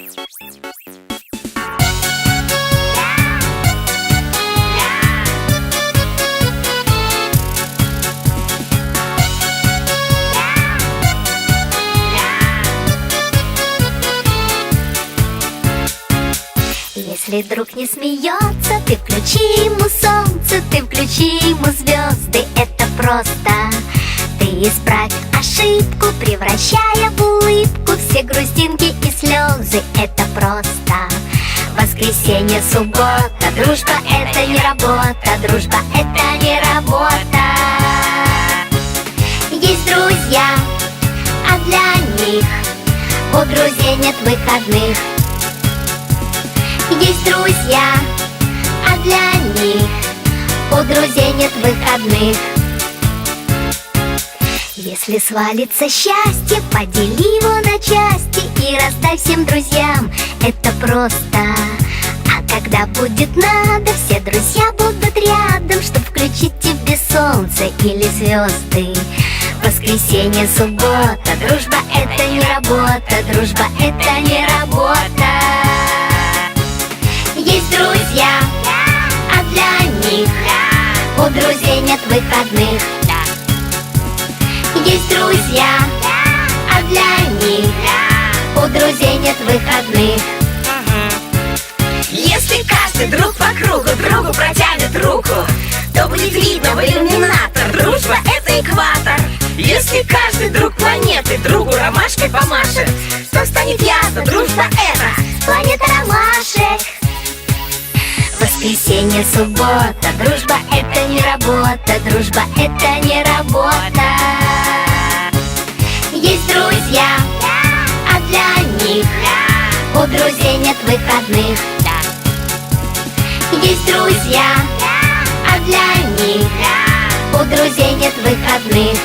Если друг не смеется, ты включи ему солнце, ты включи ему звезды, это просто. Ты исправь ошибку, превращая в улыбку все грустинки и слезы, это просто. Воскресенье, суббота, дружба это не работа, дружба это не работа. Есть друзья, а для них у друзей нет выходных. Есть друзья, а для них у друзей нет выходных. Если свалится счастье, подели его на части и раздай всем друзьям, это просто. А когда будет надо, все друзья будут рядом, чтоб включить тебе солнце или звезды. Воскресенье, суббота, дружба это не работа, дружба это не работа. Есть друзья, а для них у друзей нет выходных. Есть друзья, а для них у друзей нет выходных. Если каждый друг по кругу другу протянет руку, то будет видно в иллюминатор: дружба это экватор. Если каждый друг планеты другу ромашкой помашет, то станет ясно: дружба это планета ромашек. Воскресенье, суббота, дружба это не работа, дружба это не работа. Есть друзья, а для них у друзей нет выходных. Есть друзья, а для них у друзей нет выходных.